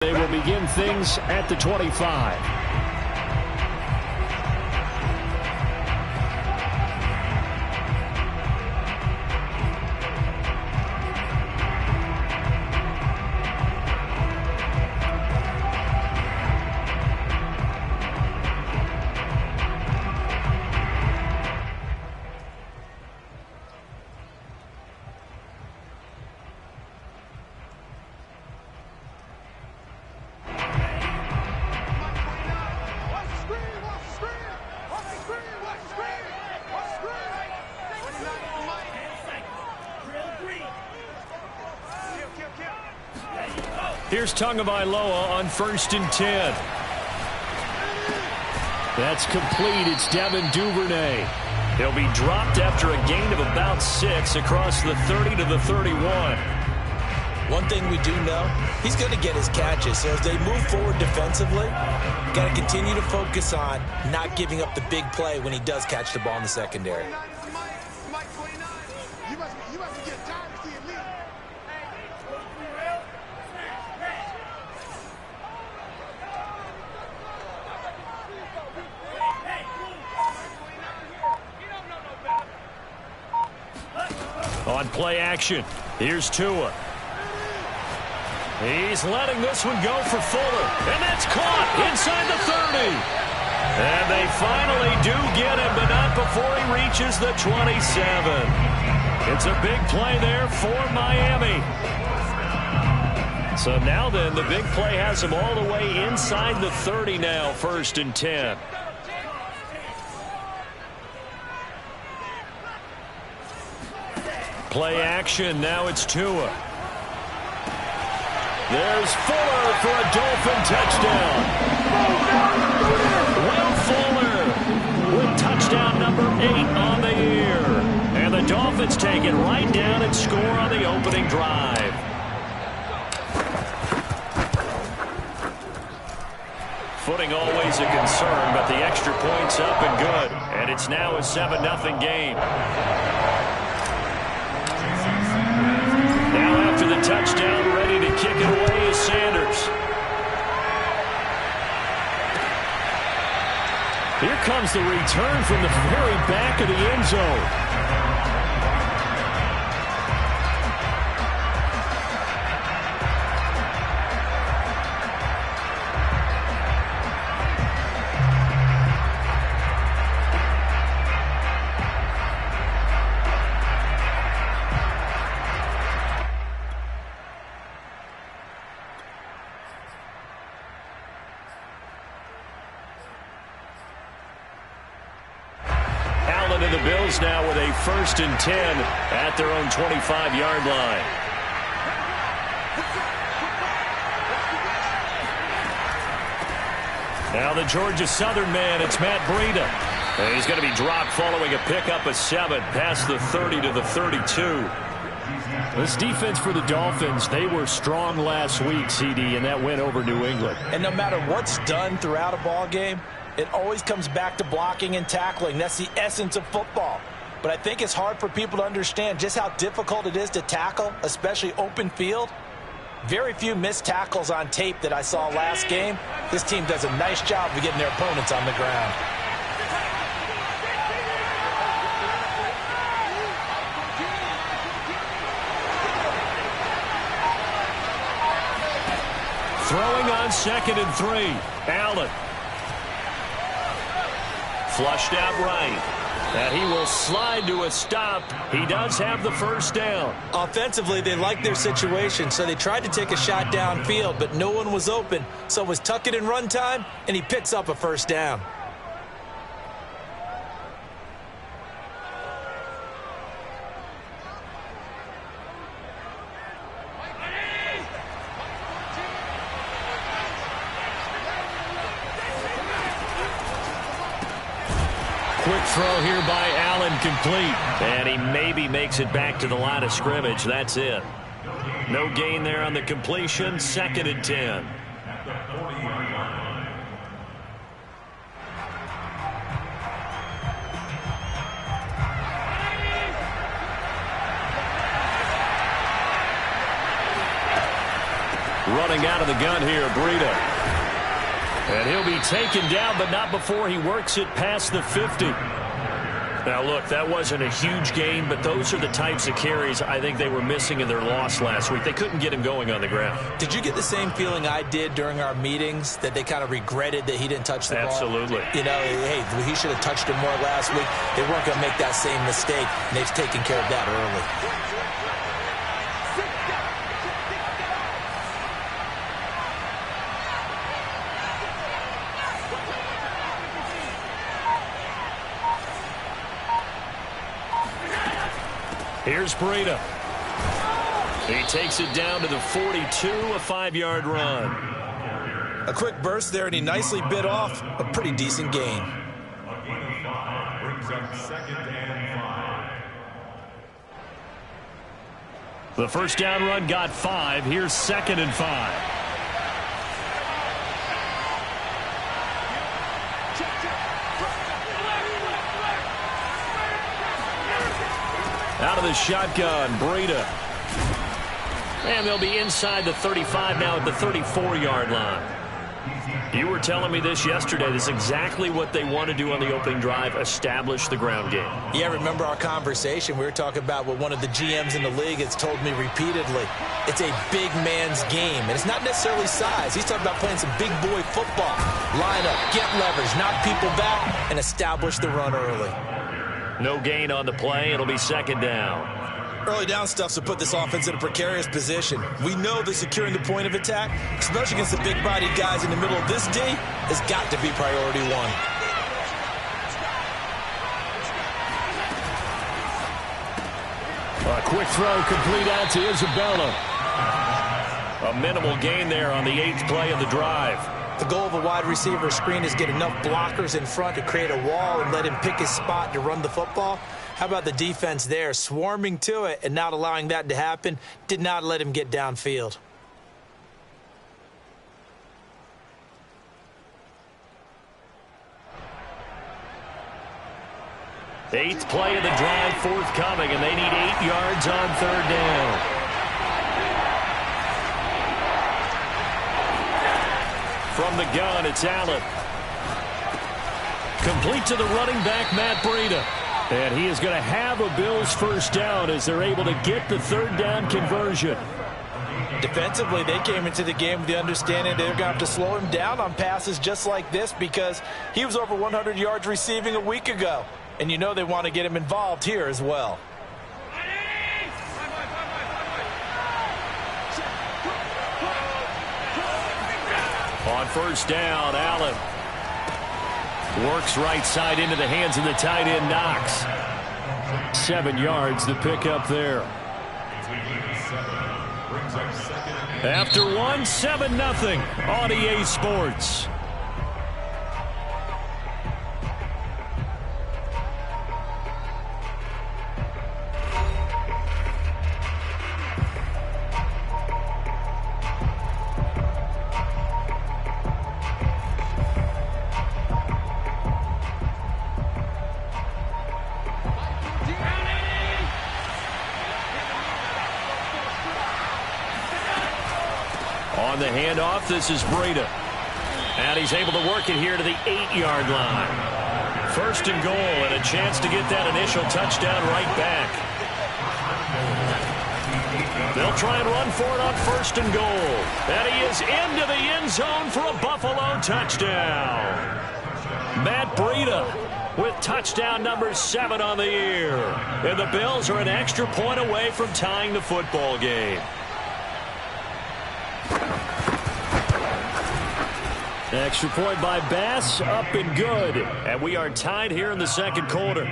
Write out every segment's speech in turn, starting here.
They will begin things at the 25. Here's Tagovailoa on 1st and 10. That's complete. It's Devin Duvernay. He'll be dropped after a gain of about 6 across the 30 to the 31. One thing we do know, he's going to get his catches. So as they move forward defensively, got to continue to focus on not giving up the big play when he does catch the ball in the secondary. On play action, here's Tua. He's letting this one go for Fuller, and that's caught inside the 30. And they finally do get him, but not before he reaches the 27. It's a big play there for Miami. So now then, the big play has him all the way inside the 30 now, 1st and 10. Play action, now it's Tua. There's Fuller for a Dolphin touchdown. Will Fuller with touchdown number 8 on the year. And the Dolphins take it right down and score on the opening drive. Footing always a concern, but the extra point's up and good. And it's now a 7-0 game. The touchdown, ready to kick it away is Sanders. Here comes the return from the very back of the end zone. And the Bills now with a 1st and 10 at their own 25-yard line. Now the Georgia Southern man, it's Matt Breida. And he's going to be dropped following a pickup of 7 past the 30 to the 32. This defense for the Dolphins, they were strong last week, CD, and that win over New England. And no matter what's done throughout a ball game, it always comes back to blocking and tackling. That's the essence of football. But I think it's hard for people to understand just how difficult it is to tackle, especially open field. Very few missed tackles on tape that I saw last game. This team does a nice job of getting their opponents on the ground. Throwing on 2nd and 3. Allen. Flushed out right. And he will slide to a stop. He does have the 1st down. Offensively, they liked their situation, so they tried to take a shot downfield, but no one was open. So it was tuck it in run time, and he picks up a 1st down. Quick throw here by Allen, complete. And he maybe makes it back to the line of scrimmage. That's it. No gain there on the completion. 2nd and 10. Running out of the gun here, Breida. And he'll be taken down, but not before he works it past the 50. Now, look, that wasn't a huge gain, but those are the types of carries I think they were missing in their loss last week. They couldn't get him going on the ground. Did you get the same feeling I did during our meetings, that they kind of regretted that he didn't touch the ball? Absolutely. You know, hey, he should have touched it more last week. They weren't going to make that same mistake, and they've taken care of that early. Here's Breida. He takes it down to the 42, a 5-yard run. A quick burst there, and he nicely bit off a pretty decent gain. The first down run got 5. Here's 2nd and 5. Out of the shotgun, Breida. And they'll be inside the 35 now at the 34-yard line. You were telling me this yesterday. This is exactly what they want to do on the opening drive, establish the ground game. Yeah, remember our conversation? We were talking about what one of the GMs in the league has told me repeatedly. It's a big man's game, and it's not necessarily size. He's talking about playing some big boy football. Line up, get leverage, knock people back, and establish the run early. No gain on the play. It'll be 2nd down. Early down stuff to put this offense in a precarious position. We know that securing the point of attack, especially against the big-bodied guys in the middle of this D, has got to be priority one. A quick throw complete out to Isabella. A minimal gain there on the 8th play of the drive. The goal of a wide receiver screen is get enough blockers in front to create a wall and let him pick his spot to run the football. How about the defense there, swarming to it and not allowing that to happen? Did not let him get downfield. The 8th play of the drive forthcoming, and they need 8 yards on 3rd down. From the gun, it's Allen. Complete to the running back, Matt Breida. And he is going to have a Bills first down as they're able to get the 3rd down conversion. Defensively, they came into the game with the understanding they're going to have to slow him down on passes just like this because he was over 100 yards receiving a week ago. And you know they want to get him involved here as well. On first down, Allen works right side into the hands of the tight end, Knox. 7 yards, the pickup there. After 1, 7-0 on EA Sports. On the handoff, this is Breida. And he's able to work it here to the 8-yard line. 1st and goal, and a chance to get that initial touchdown right back. They'll try and run for it on 1st and goal. And he is into the end zone for a Buffalo touchdown. Matt Breida with touchdown number 7 on the year. And the Bills are an extra point away from tying the football game. Extra point by Bass, up and good. And we are tied here in the 2nd quarter.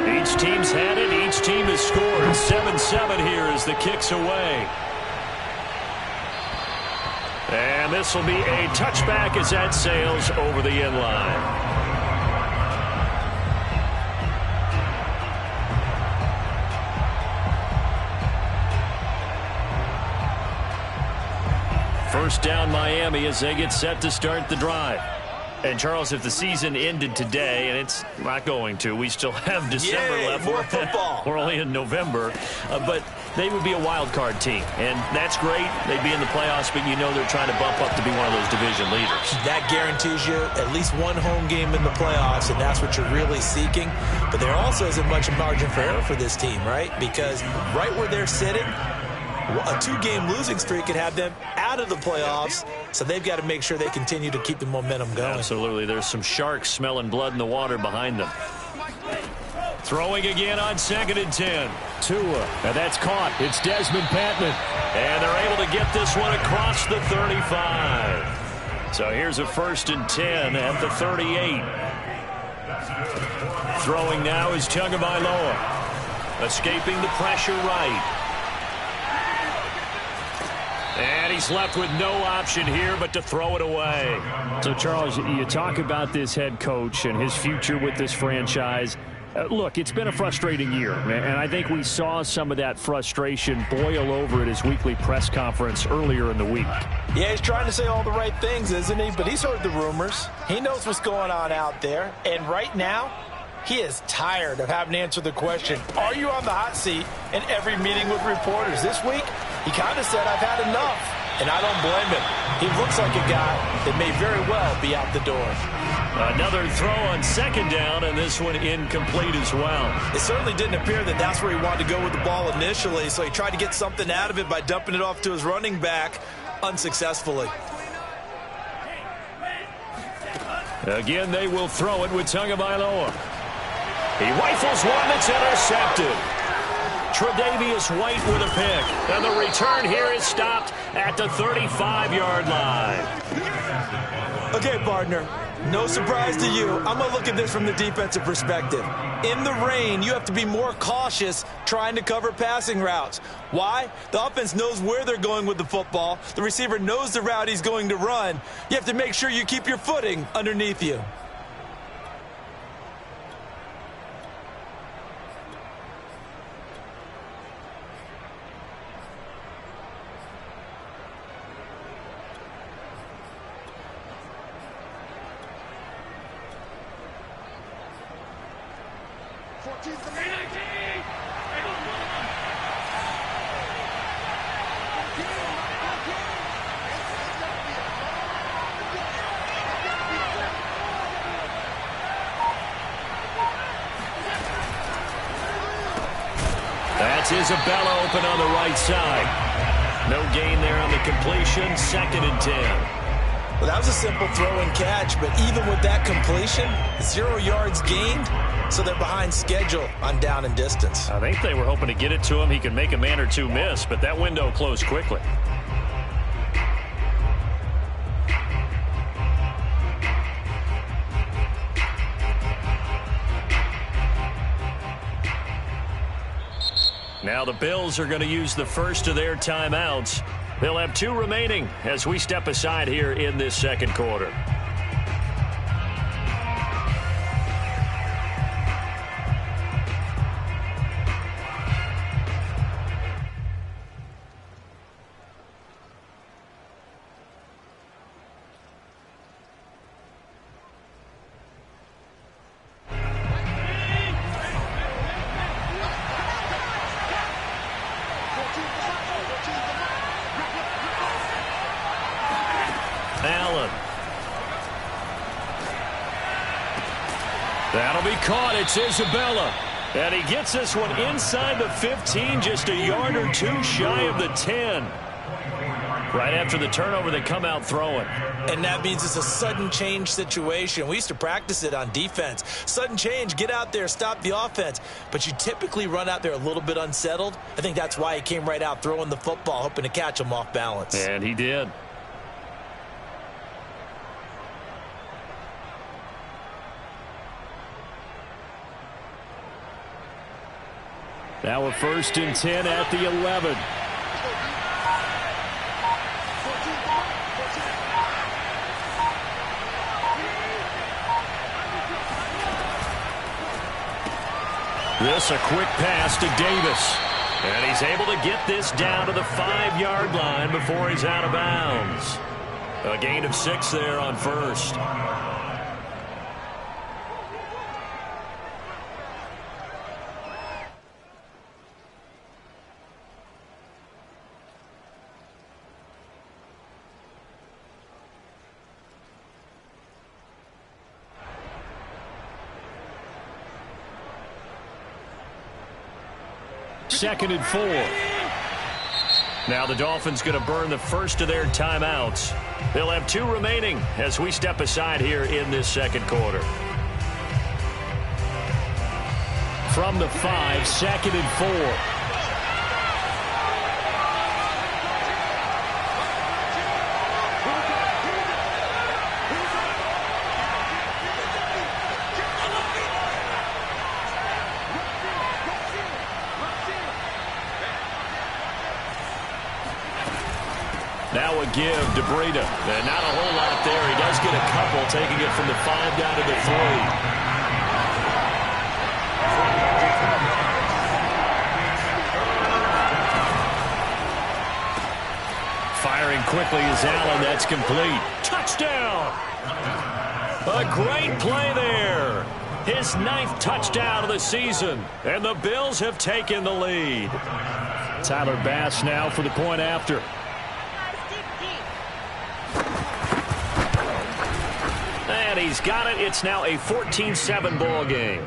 Each team's had it. Each team has scored. 7-7 here as the kick's away. And this will be a touchback as that sails over the end line. First down, Miami, as they get set to start the drive. And, Charles, if the season ended today, and it's not going to, we still have December left. More football. We're only in November. But they would be a wild card team. And that's great. They'd be in the playoffs, but you know they're trying to bump up to be one of those division leaders. That guarantees you at least one home game in the playoffs, and that's what you're really seeking. But there also isn't much margin for error for this team, right? Because right where they're sitting, a 2-game losing streak could have them out of the playoffs, so they've got to make sure they continue to keep the momentum going. Absolutely. There's some sharks smelling blood in the water behind them. Throwing again on 2nd and 10. Tua, and that's caught. It's Desmond Patman. And they're able to get this one across the 35. So here's a 1st and 10 at the 38. Throwing now is Tagovailoa. Escaping the pressure right. And he's left with no option here but to throw it away. So, Charles, you talk about this head coach and his future with this franchise. Look, it's been a frustrating year, and I think we saw some of that frustration boil over at his weekly press conference earlier in the week. Yeah, he's trying to say all the right things, isn't he? But he's heard the rumors. He knows what's going on out there. And right now, he is tired of having to answer the question, are you on the hot seat in every meeting with reporters? This week, he kind of said, I've had enough. And I don't blame him. He looks like a guy that may very well be out the door. Another throw on 2nd down, and this one incomplete as well. It certainly didn't appear that that's where he wanted to go with the ball initially, so he tried to get something out of it by dumping it off to his running back unsuccessfully. Again, they will throw it with Tagovailoa. He rifles one that's intercepted. Tre'Davious White with a pick. And the return here is stopped at the 35-yard line. Okay, partner. No surprise to you. I'm going to look at this from the defensive perspective. In the rain, you have to be more cautious trying to cover passing routes. Why? The offense knows where they're going with the football. The receiver knows the route he's going to run. You have to make sure you keep your footing underneath you. That's Isabella open on the right side. No gain there on the completion. 2nd and 10. Well, that was a simple throw and catch, but even with that completion, 0 yards gained, so they're behind schedule on down and distance. I think they were hoping to get it to him. He could make a man or two miss, but that window closed quickly. Now the Bills are going to use the first of their timeouts. They'll have 2 remaining as we step aside here in this 2nd quarter. That'll be caught. It's Isabella. And he gets this one inside the 15, just a yard or 2 shy of the 10. Right after the turnover, they come out throwing. And that means it's a sudden change situation. We used to practice it on defense. Sudden change, get out there, stop the offense. But you typically run out there a little bit unsettled. I think that's why he came right out throwing the football, hoping to catch him off balance. And he did. Now a 1st and 10 at the 11. This a quick pass to Davis. And he's able to get this down to the 5-yard line before he's out of bounds. A gain of 6 there on 1st. 2nd and 4. Now the Dolphins going to burn the first of their timeouts. They'll have 2 remaining as we step aside here in this second quarter. From the 5, 2nd and 4. Now a give to Breida. And not a whole lot there. He does get a couple, taking it from the 5 down to the 3. Firing quickly is Allen. That's complete. Touchdown! A great play there. His 9th touchdown of the season. And the Bills have taken the lead. Tyler Bass now for the point after. And he's got it. It's now a 14-7 ball game.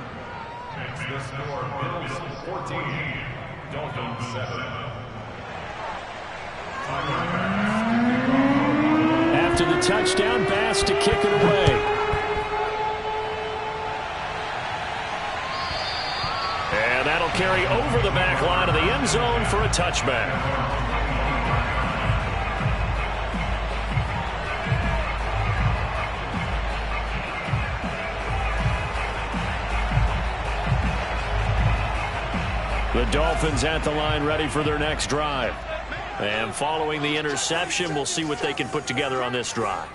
That's the score. Bills 14, Dolphins 7. After the touchdown, Bass to kick it away. And that'll carry over the back line of the end zone for a touchback. The Dolphins at the line ready for their next drive. And following the interception, we'll see what they can put together on this drive.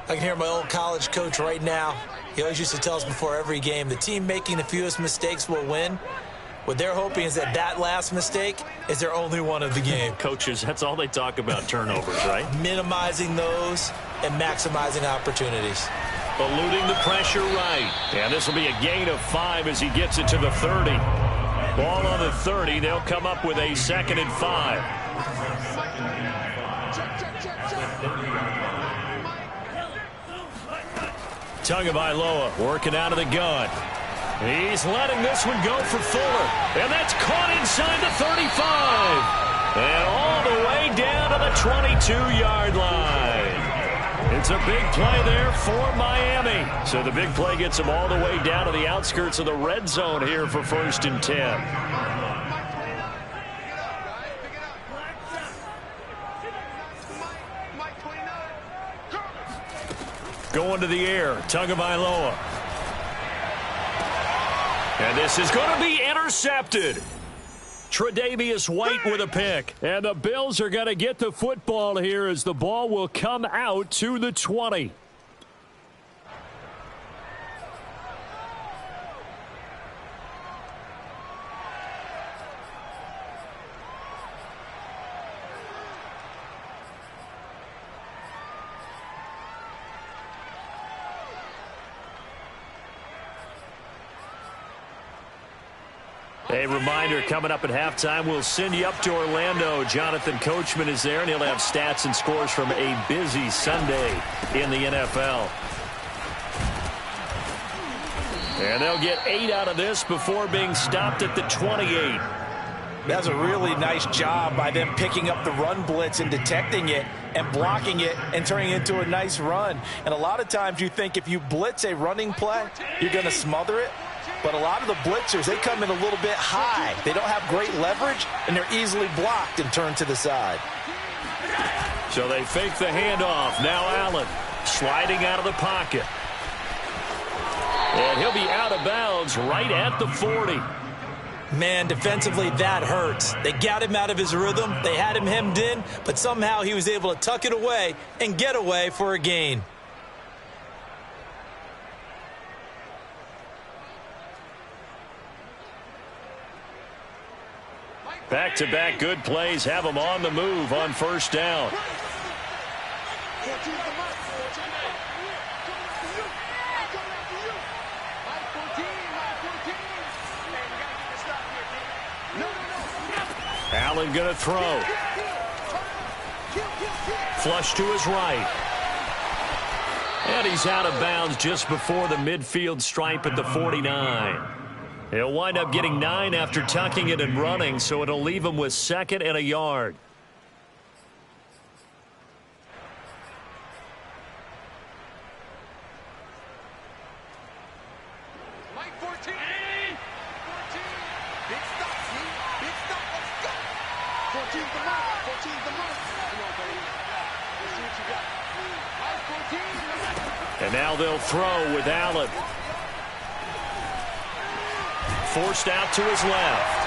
I can hear my old college coach right now. He always used to tell us before every game, the team making the fewest mistakes will win. What they're hoping is that that last mistake is their only one of the game. Coaches, that's all they talk about, turnovers, right? Minimizing those and maximizing opportunities. Eluding the pressure right. And this will be a gain of 5 as he gets it to the 30. Ball on the 30. They'll come up with a 2nd and 5. Tagovailoa working out of the gun. He's letting this one go for Fuller. And that's caught inside the 35. And all the way down to the 22-yard line. It's a big play there for Miami. So the big play gets them all the way down to the outskirts of the red zone here for 1st and 10. Going to the air, Tagovailoa. And this is going to be intercepted. Tre'Davious White with a pick. And the Bills are going to get the football here as the ball will come out to the 20. A reminder, coming up at halftime, we'll send you up to Orlando. Jonathan Coachman is there, and he'll have stats and scores from a busy Sunday in the NFL. And they'll get 8 out of this before being stopped at the 28. That's a really nice job by them picking up the run blitz and detecting it and blocking it and turning it into a nice run. And a lot of times you think if you blitz a running play, you're going to smother it. But a lot of the blitzers, they come in a little bit high. They don't have great leverage, and they're easily blocked and turned to the side. So they fake the handoff. Now Allen sliding out of the pocket. And he'll be out of bounds right at the 40. Man, defensively, that hurts. They got him out of his rhythm. They had him hemmed in, but somehow he was able to tuck it away and get away for a gain. Back-to-back good plays have them on the move on 1st down. Allen going to throw. Flush to his right. And he's out of bounds just before the midfield stripe at the 49. He'll wind up getting 9 after tucking it and running, so it'll leave him with 2nd and a yard. And now they'll throw with Allen. Forced out to his left.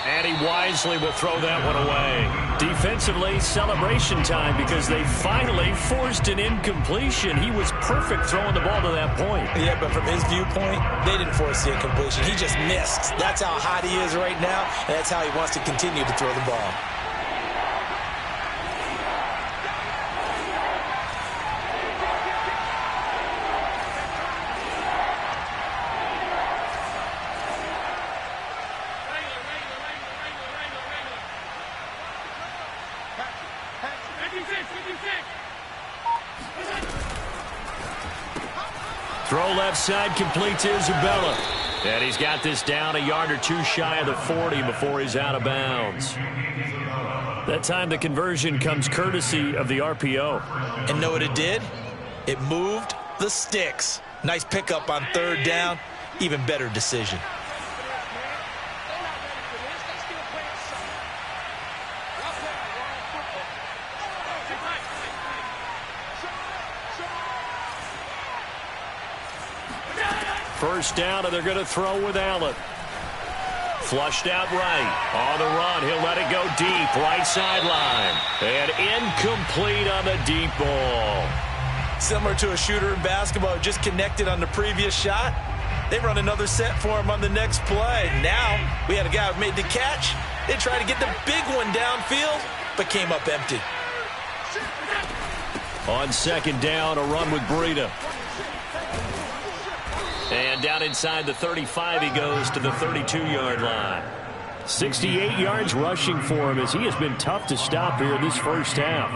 And he wisely will throw that one away. Defensively, celebration time because they finally forced an incompletion. He was perfect throwing the ball to that point. Yeah, but from his viewpoint, they didn't force the incompletion. He just missed. That's how hot he is right now, and that's how he wants to continue to throw the ball. Throw left side, complete to Isabella. And he's got this down a yard or 2 shy of the 40 before he's out of bounds. That time the conversion comes courtesy of the RPO. And know what it did? It moved the sticks. Nice pickup on 3rd down. Even better decision. First down, and they're going to throw with Allen. Flushed out right. On the run, he'll let it go deep. Right sideline. And incomplete on the deep ball. Similar to a shooter in basketball, just connected on the previous shot. They run another set for him on the next play. Now, we had a guy who made the catch. They tried to get the big one downfield, but came up empty. On 2nd down, a run with Breida. And down inside the 35, he goes to the 32-yard line. 68 yards rushing for him as he has been tough to stop here this first half.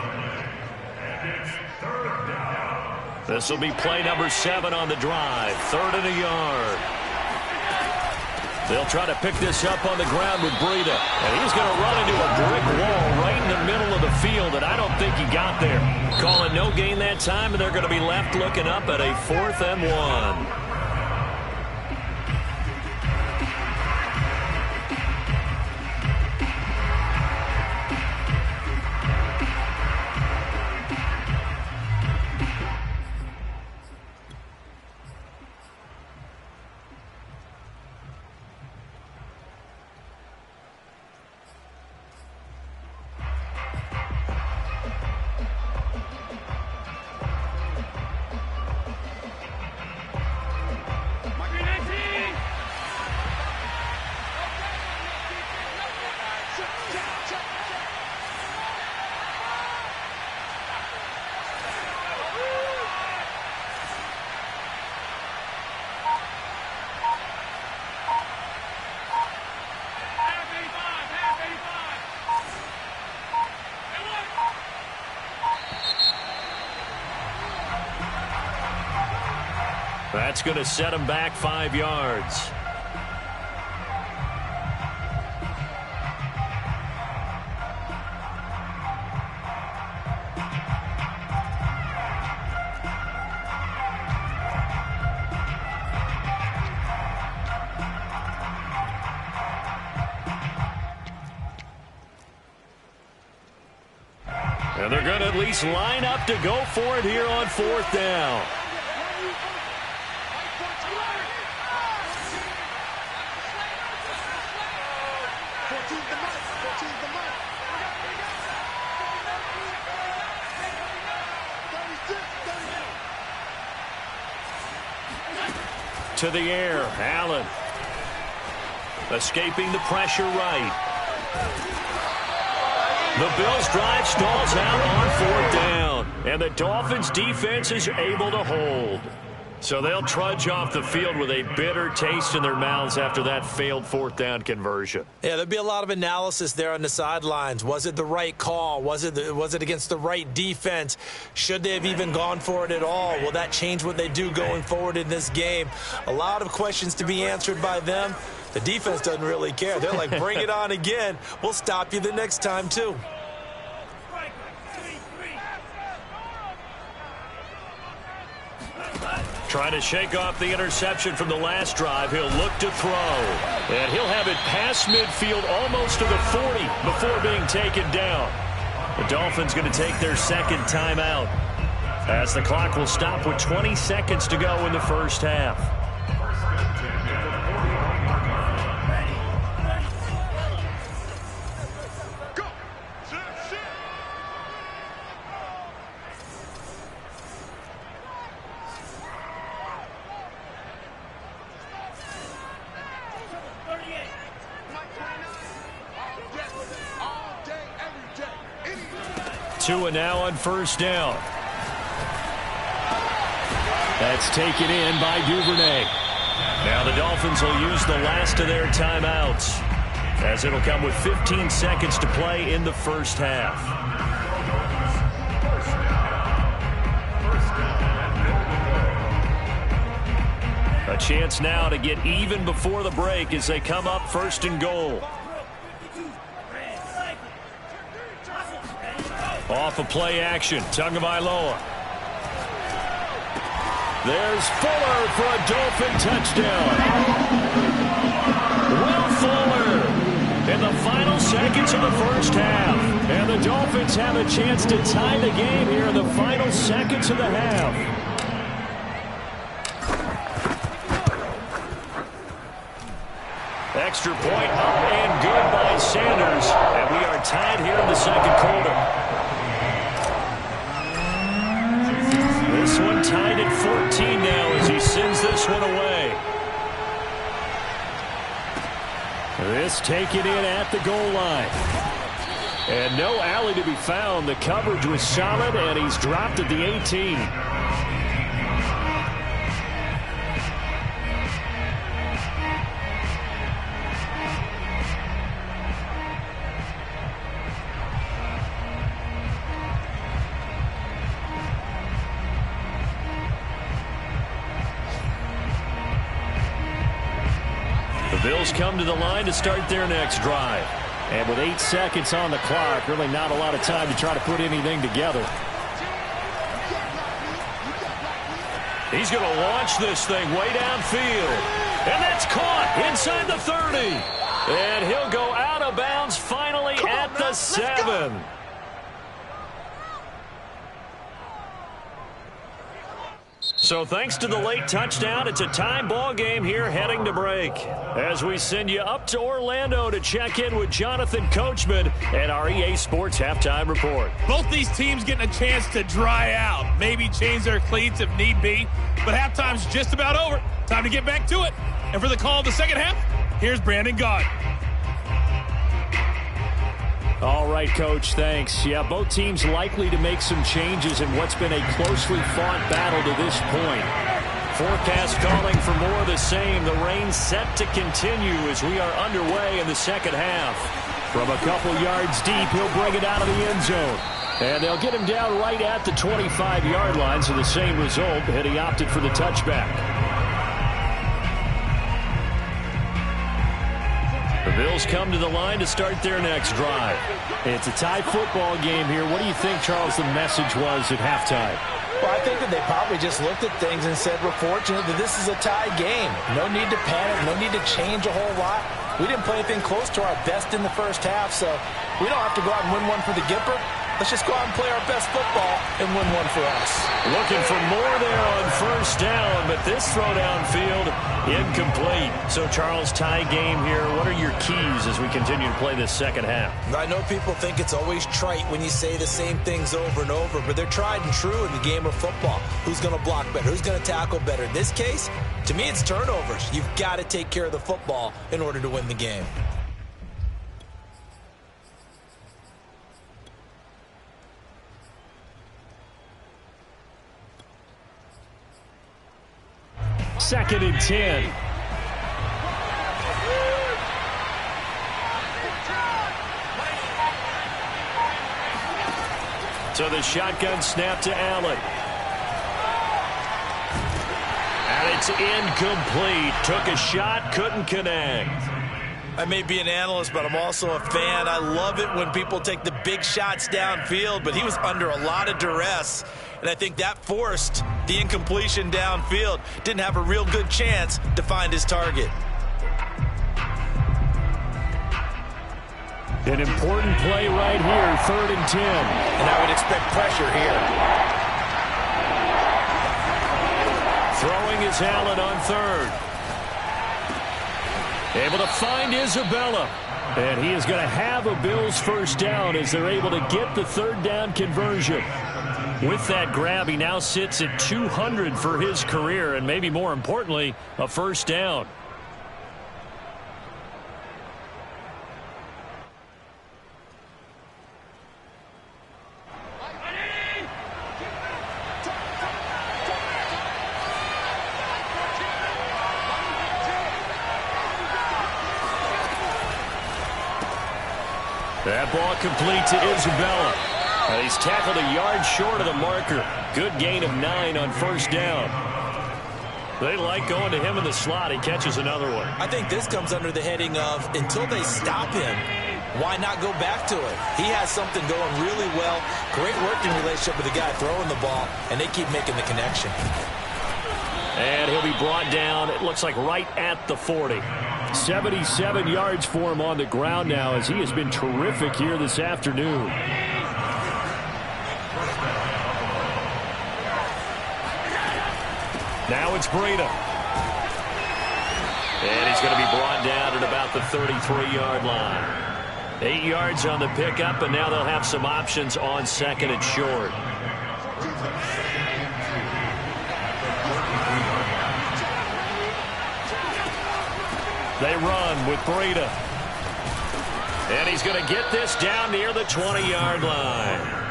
This will be play number 7 on the drive. 3rd and a yard. They'll try to pick this up on the ground with Breida. And he's going to run into a brick wall right in the middle of the field, and I don't think he got there. Calling no gain that time, and they're going to be left looking up at a 4th and 1. That's going to set him back 5 yards. And they're going to at least line up to go for it here on 4th down. To the air, Allen. Escaping the pressure right. The Bills' drive stalls out on 4th down. And the Dolphins' defense is able to hold. So they'll trudge off the field with a bitter taste in their mouths after that failed fourth down conversion. Yeah, there'll be a lot of analysis there on the sidelines. Was it the right call? Was it against the right defense? Should they have even gone for it at all? Will that change what they do going forward in this game? A lot of questions to be answered by them. The defense doesn't really care. They're like, bring it on again. We'll stop you the next time, too. Trying to shake off the interception from the last drive. He'll look to throw. And he'll have it past midfield almost to the 40 before being taken down. The Dolphins going to take their second timeout as the clock will stop with 20 seconds to go in the first half. Tua now on first down. That's taken in by Duvernay. Now the Dolphins will use the last of their timeouts, as it'll come with 15 seconds to play in the first half. A chance now to get even before the break as they come up first and goal. Off of play action, Tagovailoa. There's Fuller for a Dolphin touchdown. Will Fuller in the final seconds of the first half. And the Dolphins have a chance to tie the game here in the final seconds of the half. Extra point up and good by Sanders. And we are tied here in the second quarter. This one tied at 14 now as he sends this one away. This taken in at the goal line. And no alley to be found. The coverage was solid, and he's dropped at the 18. The Bills come to the line to start their next drive. And with 8 seconds on the clock, really not a lot of time to try to put anything together. He's going to launch this thing way downfield. And that's caught inside the 30. And he'll go out of bounds finally at the 7. So thanks to the late touchdown, it's a tie ball game here heading to break. As we send you up to Orlando to check in with Jonathan Coachman and our EA Sports Halftime Report. Both these teams getting a chance to dry out, maybe change their cleats if need be, but halftime's just about over. Time to get back to it. And for the call of the second half, here's Brandon Gaudin. All right, Coach, thanks. Yeah, both teams likely to make some changes in what's been a closely fought battle to this point. Forecast calling for more of the same. The rain set to continue as we are underway in the second half. From a couple yards deep, he'll bring it out of the end zone. And they'll get him down right at the 25-yard line, so the same result, and he opted for the touchback. The Bills come to the line to start their next drive. It's a tie football game here. What do you think, Charles, the message was at halftime? Well, I think that they probably just looked at things and said, we're fortunate that this is a tie game. No need to panic. No need to change a whole lot. We didn't play anything close to our best in the first half, so we don't have to go out and win one for the Gipper. Let's just go out and play our best football and win one for us. Looking for more there on first down, but this throw downfield incomplete. So, Charles, tie game here. What are your keys as we continue to play this second half? I know people think it's always trite when you say the same things over and over, but they're tried and true in the game of football. Who's going to block better? Who's going to tackle better? In this case, to me, it's turnovers. You've got to take care of the football in order to win the game. 2nd and 10. So the shotgun snap to Allen. And it's incomplete. Took a shot, couldn't connect. I may be an analyst, but I'm also a fan. I love it when people take the big shots downfield, but he was under a lot of duress, and I think that forced the incompletion downfield. Didn't have a real good chance to find his target. An important play right here, 3rd and 10. And I would expect pressure here. Throwing is Allen on 3rd. Able to find Isabella. And he is going to have a Bills first down as they're able to get the 3rd down conversion. With that grab, he now sits at 200 for his career, and maybe more importantly, a first down. That ball complete to Isabella. He's tackled a yard short of the marker. Good gain of 9 on first down. They like going to him in the slot. He catches another one. I think this comes under the heading of until they stop him, why not go back to it? He has something going really well. Great working relationship with the guy throwing the ball, and they keep making the connection. And he'll be brought down, it looks like right at the 40. 77 yards for him on the ground now as he has been terrific here this afternoon. Now it's Breida. And he's going to be brought down at about the 33-yard line. 8 yards on the pickup, and now they'll have some options on 2nd and short. They run with Breida. And he's going to get this down near the 20-yard line.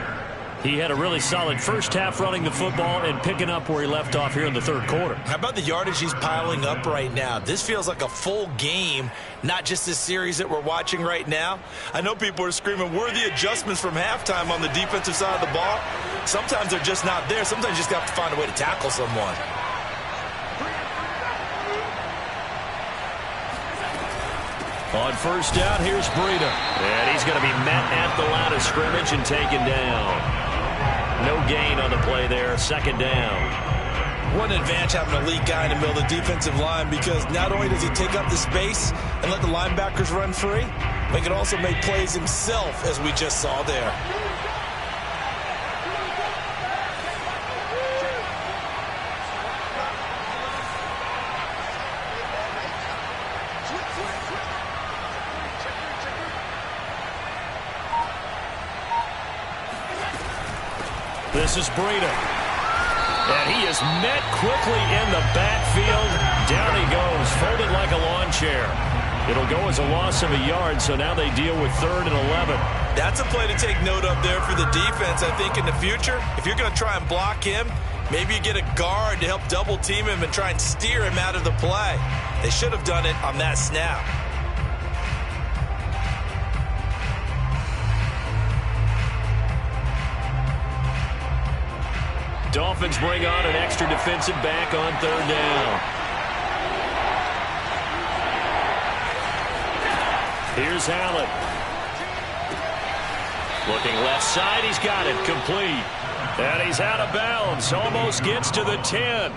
He had a really solid first half running the football and picking up where he left off here in the 3rd quarter. How about the yardage he's piling up right now? This feels like a full game, not just this series that we're watching right now. I know people are screaming, where are the adjustments from halftime on the defensive side of the ball? Sometimes they're just not there. Sometimes you just have to find a way to tackle someone. On first down, here's Breida. And he's going to be met at the line of scrimmage and taken down. No gain on the play there, 2nd down. What an advantage having a elite guy in the middle of the defensive line, because not only does he take up the space and let the linebackers run free, but he can also make plays himself, as we just saw there. This is Breida. And he is met quickly in the backfield. Down he goes, folded like a lawn chair. It'll go as a loss of a yard, so now they deal with 3rd and 11. That's a play to take note of there for the defense. I think in the future, if you're going to try and block him, maybe you get a guard to help double team him and try and steer him out of the play. They should have done it on that snap. Dolphins bring on an extra defensive back on 3rd down. Here's Allen. Looking left side, he's got it, complete. And he's out of bounds, almost gets to the 10.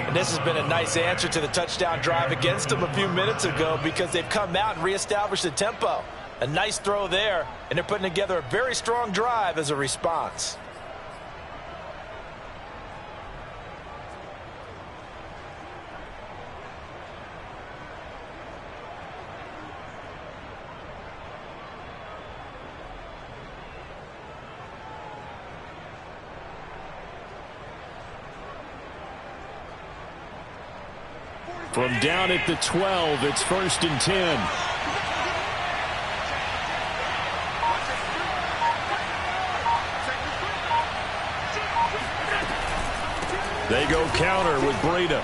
And this has been a nice answer to the touchdown drive against them a few minutes ago, because they've come out and reestablished the tempo. A nice throw there, and they're putting together a very strong drive as a response. From down at the 12, it's 1st and 10. They go counter with Breida.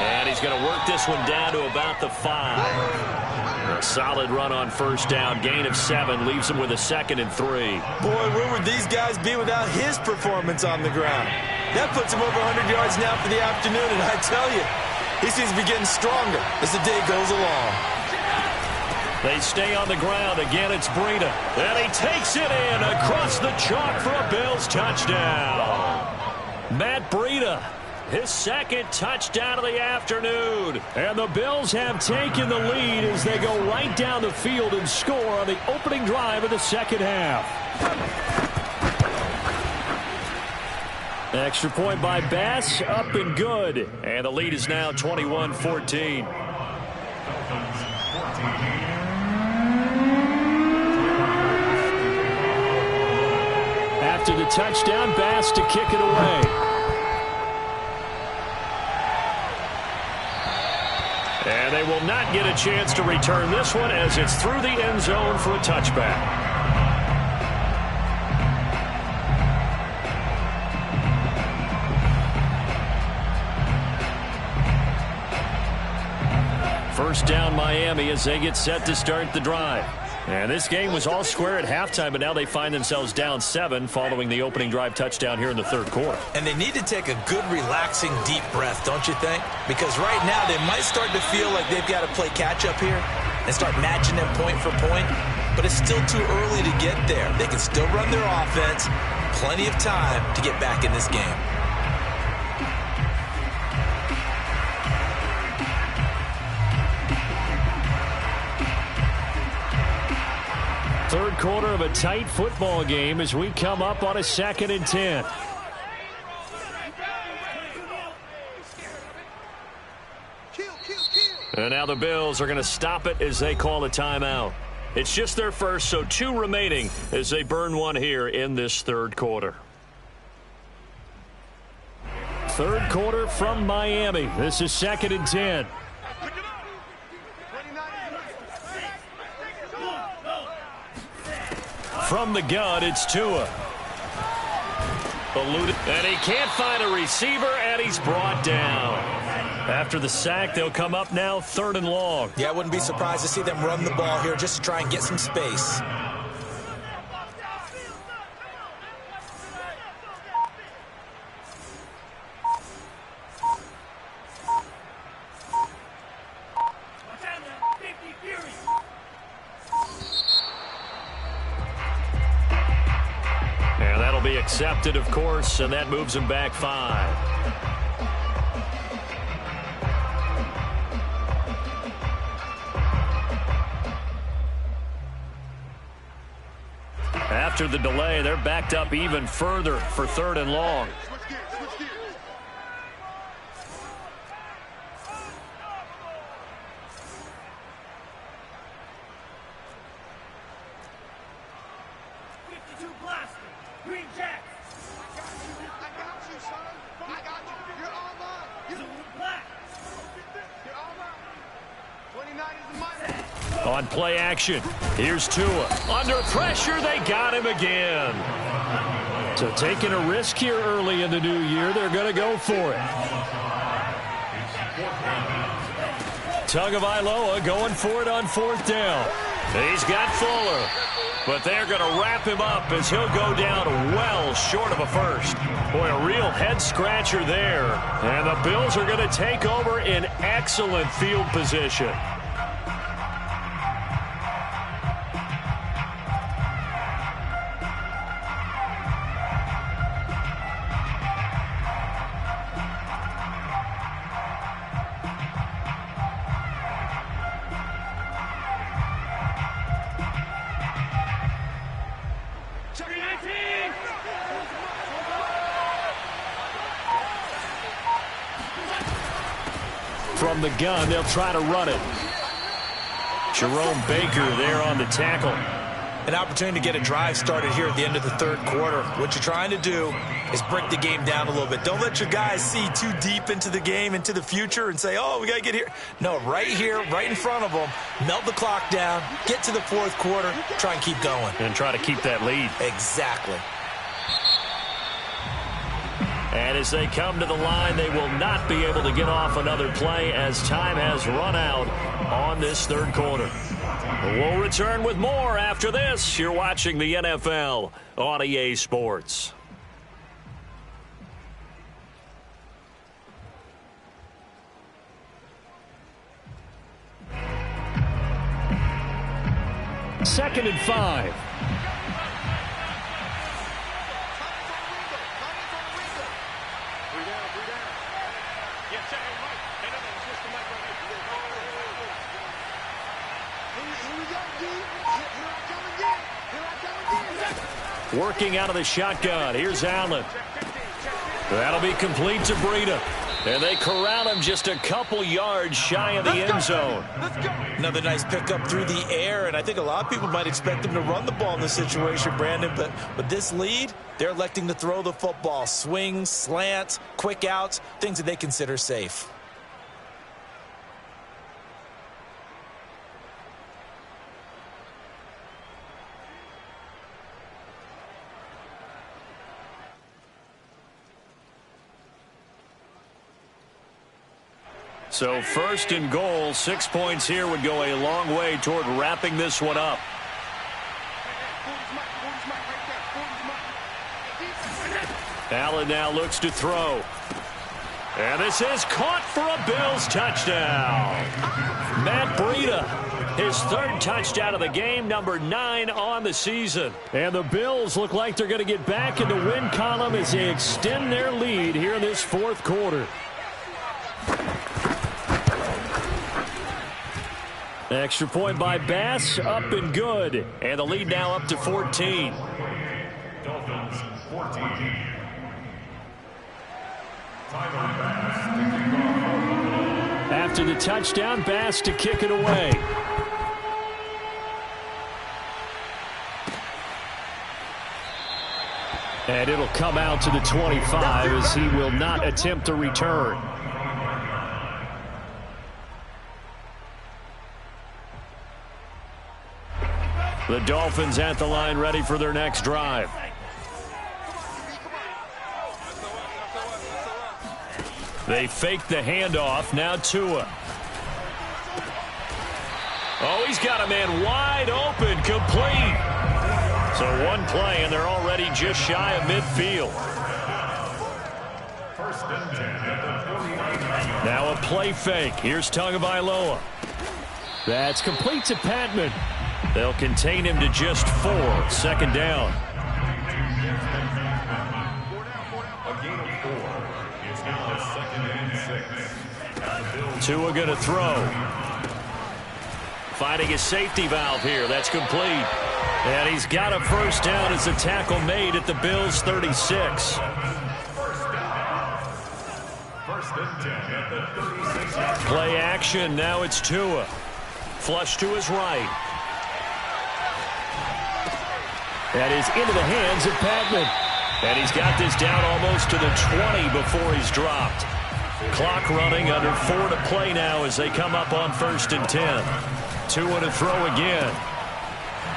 And he's going to work this one down to about the 5. A solid run on first down. Gain of 7 leaves him with a 2nd and 3. Boy, where would these guys be without his performance on the ground? That puts him over 100 yards now for the afternoon, and I tell you, he seems to be getting stronger as the day goes along. They stay on the ground. Again, it's Breida. And he takes it in across the chalk for a Bills touchdown. Matt Breida, his 2nd touchdown of the afternoon. And the Bills have taken the lead as they go right down the field and score on the opening drive of the second half. Extra point by Bass, up and good. And the lead is now 21-14. After the touchdown, Bass to kick it away. And they will not get a chance to return this one as it's through the end zone for a touchback. First down Miami as they get set to start the drive. And this game was all square at halftime, but now they find themselves down 7 following the opening drive touchdown here in the third quarter. And they need to take a good, relaxing, deep breath, don't you think? Because right now they might start to feel like they've got to play catch-up here and start matching them point for point. But it's still too early to get there. They can still run their offense. Plenty of time to get back in this game. Third quarter of a tight football game as we come up on a 2nd and 10. And now the Bills are going to stop it as they call a timeout. It's just their first, so 2 remaining as they burn one here in this third quarter. Third quarter from Miami. This is 2nd and 10. From the gun, it's Tua. Eluded, and he can't find a receiver, and he's brought down. After the sack, they'll come up now 3rd and long. Yeah, I wouldn't be surprised to see them run the ball here just to try and get some space. Be accepted, of course, and that moves him back 5. After the delay, they're backed up even further for 3rd and long. On play action, here's Tua. Under pressure, they got him again. So taking a risk here early in the new year, they're going to go for it. Tagovailoa going for it on 4th down. He's got Fuller, but they're going to wrap him up as he'll go down well short of a first. Boy, a real head-scratcher there. And the Bills are going to take over in excellent field position. From the gun, they'll try to run it. Jerome Baker there on the tackle. An opportunity to get a drive started here at the end of the third quarter. What you're trying to do is break the game down a little bit. Don't let your guys see too deep into the game, into the future, and say, oh, we got to get here. No, right here, right in front of them, melt the clock down, get to the fourth quarter, try and keep going. And try to keep that lead. Exactly. And as they come to the line, they will not be able to get off another play as time has run out on this third quarter. We'll return with more after this. You're watching the NFL on EA Sports. Second and 5. Working out of the shotgun. Here's Allen. That'll be complete to Breida. And they corral him just a couple yards shy of the end zone. Another nice pickup through the air, and I think a lot of people might expect him to run the ball in this situation, Brandon, but with this lead, they're electing to throw the football. Swings, slants, quick outs, things that they consider safe. So first and goal, 6 points here would go a long way toward wrapping this one up. Allen now looks to throw. And this is caught for a Bills touchdown. Matt Breida, his third touchdown of the game, number 9 on the season. And the Bills look like they're going to get back in the win column as they extend their lead here in this fourth quarter. Extra point by Bass, up and good. And the lead now up to 14. Dolphins 14. After the touchdown, Bass to kick it away. And it'll come out to the 25 as he will not attempt a return. The Dolphins at the line ready for their next drive. They fake the handoff. Now Tua. Oh, he's got a man wide open, complete. So one play, and they're already just shy of midfield. Now a play fake. Here's Tagovailoa. That's complete to Patman. They'll contain him to just 4. Second down. Tua going to throw. Finding his safety valve here. That's complete. And he's got a first down as a tackle made at the Bills' 36. Play action. Now it's Tua. Flush to his right. That is into the hands of Patman. And he's got this down almost to the 20 before he's dropped. Clock running, under 4 to play now as they come up on 1st and 10. Tua to throw again.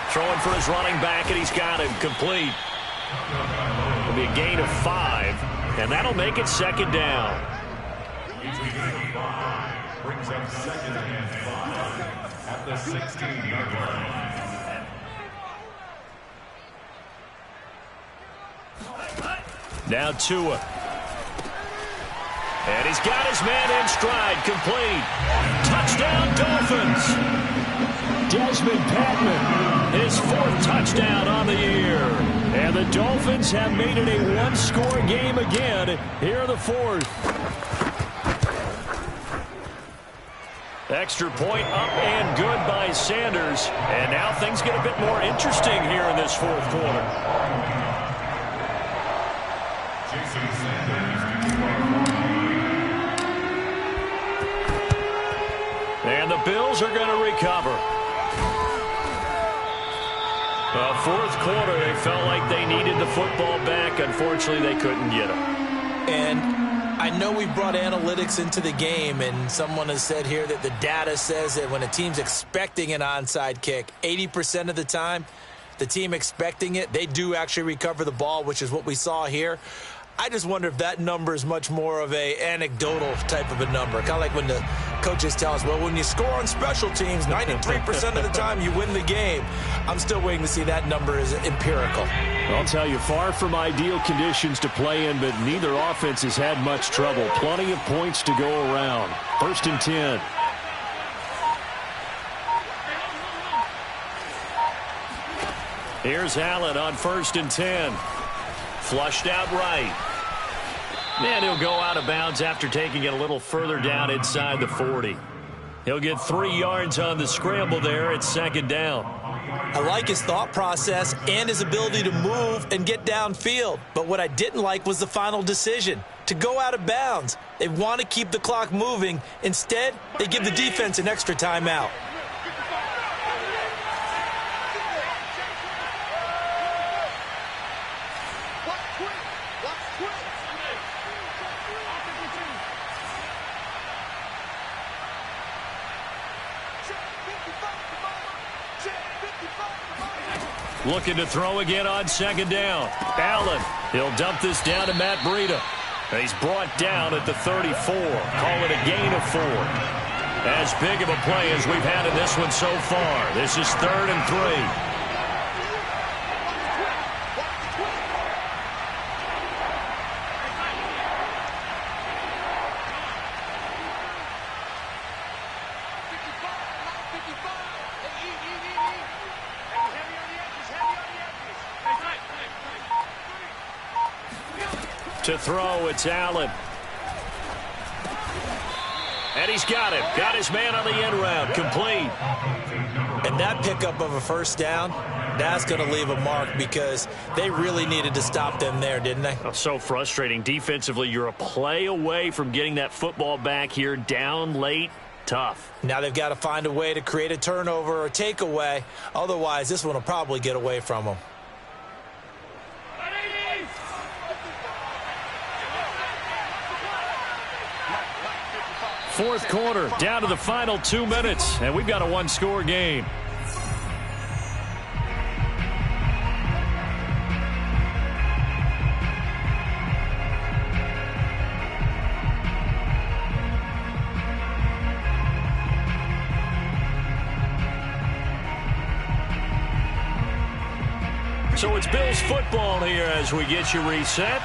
Throwing for his running back, and he's got it complete. It'll be a gain of 5, and that'll make it second down. Brings up second and 5 at the 16-yard line. Now Tua. And he's got his man in stride, complete. Touchdown, Dolphins. Desmond Patman, his 4th touchdown on the year. And the Dolphins have made it a one-score game again here in the 4th. Extra point up and good by Sanders. And now things get a bit more interesting here in this 4th quarter. And the Bills are going to recover. 4th quarter, they felt like they needed the football back. Unfortunately, they couldn't get it. And I know we brought analytics into the game, and someone has said here that the data says that when a team's expecting an onside kick, 80% of the time, the team expecting it, they do actually recover the ball, which is what we saw here. I just wonder if that number is much more of a anecdotal type of a number. Kind of like when the coaches tell us, well, when you score on special teams, 93% of the time you win the game. I'm still waiting to see that number is empirical. I'll tell you, far from ideal conditions to play in, but neither offense has had much trouble. Plenty of points to go around. 1st and 10. Here's Allen on 1st and 10. Flushed out right. And he'll go out of bounds after taking it a little further down inside the 40. He'll get 3 yards on the scramble there at 2nd down. I like his thought process and his ability to move and get downfield. But what I didn't like was the final decision, to go out of bounds. They want to keep the clock moving. Instead, they give the defense an extra timeout. Looking to throw again on 2nd down. Allen, he'll dump this down to Matt Breida. He's brought down at the 34. Call it a gain of 4. As big of a play as we've had in this one so far. This is 3rd and 3. To throw, it's Allen. And he's got him. Got his man on the end route. Complete. And that pickup of a 1st down, that's going to leave a mark because they really needed to stop them there, didn't they? Oh, so frustrating. Defensively, you're a play away from getting that football back here. Down late. Tough. Now they've got to find a way to create a turnover or takeaway. Otherwise, this one will probably get away from them. Fourth quarter, down to the final 2 minutes, and we've got a 1-score game. So it's Bills football here as we get you reset.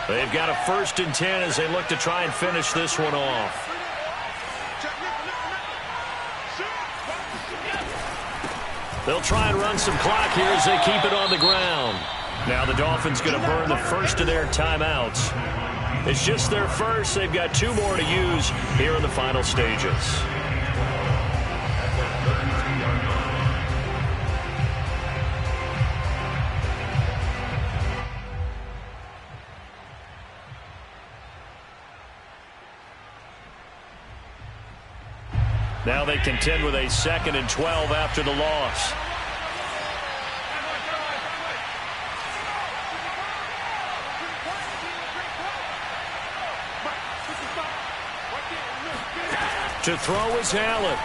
They've got a 1st and 10 as they look to try and finish this one off. They'll try and run some clock here as they keep it on the ground. Now the Dolphins going to burn the first of their timeouts. It's just their first. They've got 2 more to use here in the final stages. Now they contend with a 2nd and 12 after the loss. To throw is Allen.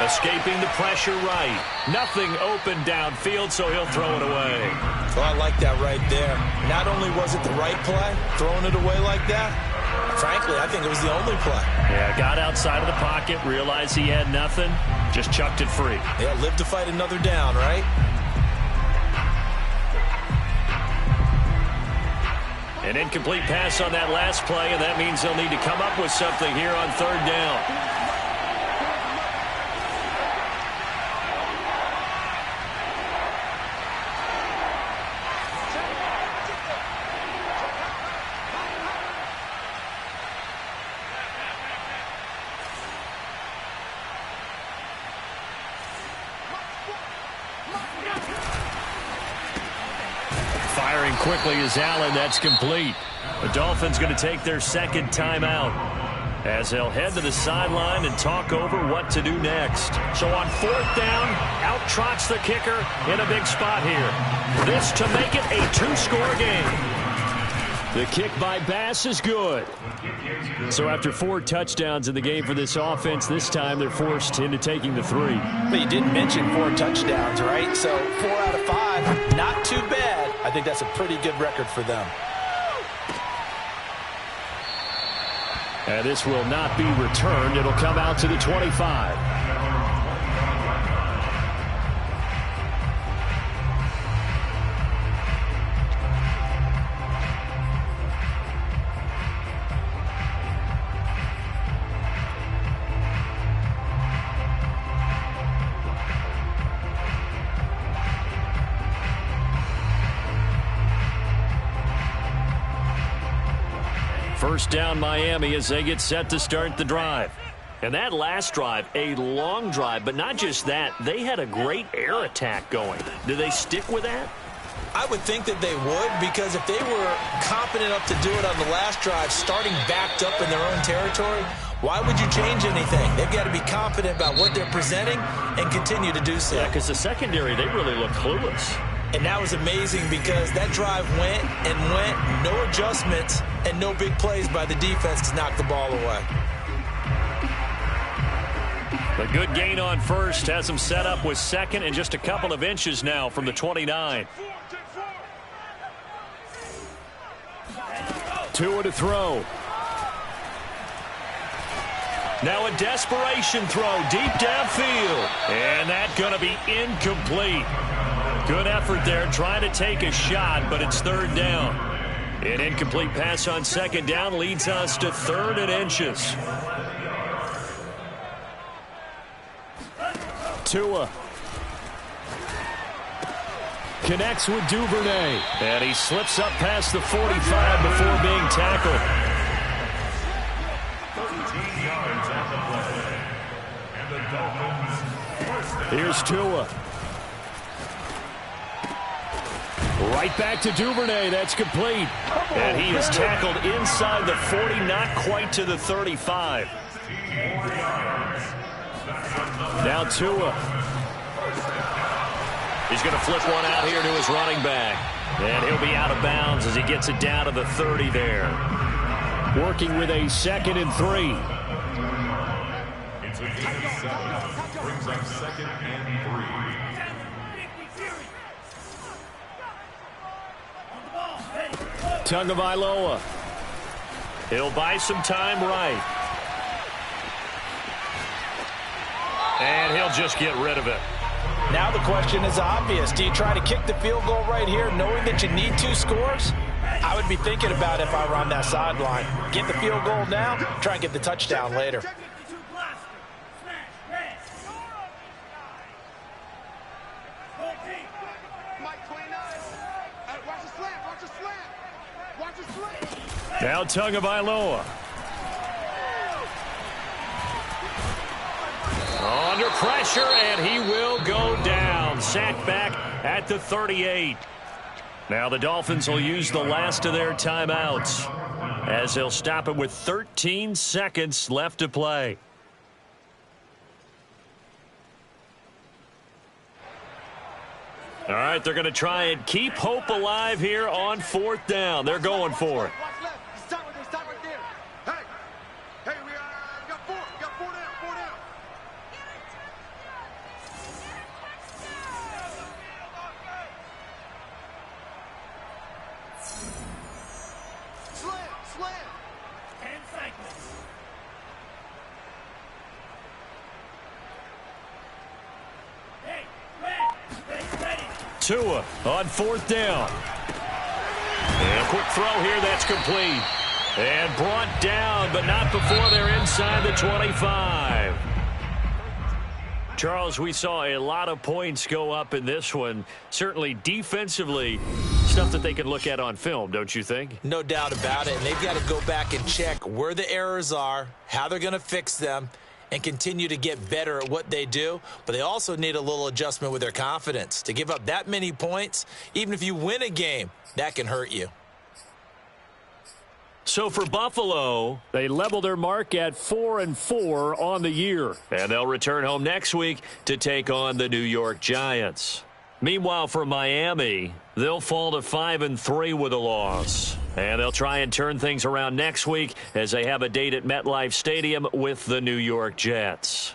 Escaping the pressure right. Nothing open downfield, so he'll throw it away. Well, I like that right there. Not only was it the right play, throwing it away like that, frankly, I think it was the only play. Yeah, got outside of the pocket, realized he had nothing, just chucked it free. Yeah, live to fight another down, right? An incomplete pass on that last play, and that means they'll need to come up with something here on 3rd down. Firing quickly is Allen. That's complete. The Dolphins going to take their 2nd timeout as they'll head to the sideline and talk over what to do next. So on 4th down, out trots the kicker in a big spot here. This to make it a 2-score game. The kick by Bass is good. So after 4 touchdowns in the game for this offense, this time they're forced into taking the 3. But you didn't mention 4 touchdowns, right? So 4 out of 5, not too bad. I I think that's a pretty good record for them. And this will not be returned. It'll come out to the 25. First down Miami as they get set to start the drive. And that last drive, a long drive, but not just that. They had a great air attack going. Do they stick with that? I would think that they would, because if they were competent enough to do it on the last drive, starting backed up in their own territory, why would you change anything? They've got to be confident about what they're presenting and continue to do so. Yeah, because the secondary, they really look clueless. And that was amazing because that drive went and went, no adjustments, and no big plays by the defense to knock the ball away. The good gain on first has them set up with second and just a couple of inches now from the 29. Tua to throw. Now a desperation throw deep downfield. And that's going to be incomplete. Good effort there trying to take a shot, but it's third down. An incomplete pass on second down leads us to 3rd and inches. Tua connects with Duvernay. And he slips up past the 45 before being tackled. 13 yards on the play. And the Dolphins. Here's Tua. Right back to Duvernay. That's complete. And he is tackled inside the 40, not quite to the 35. Now Tua. He's going to flip one out here to his running back. And he'll be out of bounds as he gets it down to the 30 there. Working with a 2nd and 3. It's a gain of 7. Brings up 2nd and 3. Tagovailoa. He'll buy some time right. And he'll just get rid of it. Now the question is obvious. Do you try to kick the field goal right here knowing that you need 2 scores? I would be thinking about it if I were on that sideline. Get the field goal now, try and get the touchdown later. Now Tagovailoa. Under pressure, and he will go down. Sacked back at the 38. Now the Dolphins will use the last of their timeouts as they'll stop it with 13 seconds left to play. All right, they're going to try and keep hope alive here on 4th down. They're going for it. Tua on 4th down. And a quick throw here that's complete. And brought down, but not before they're inside the 25. Charles, we saw a lot of points go up in this one. Certainly defensively, stuff that they can look at on film, don't you think? No doubt about it. And they've got to go back and check where the errors are, how they're going to fix them, and continue to get better at what they do. But they also need a little adjustment with their confidence. To give up that many points, even if you win a game, that can hurt you. So for Buffalo, they level their mark at 4-4 on the year. And they'll return home next week to take on the New York Giants. Meanwhile, for Miami, they'll fall to 5-3 with a loss. And they'll try and turn things around next week as they have a date at MetLife Stadium with the New York Jets.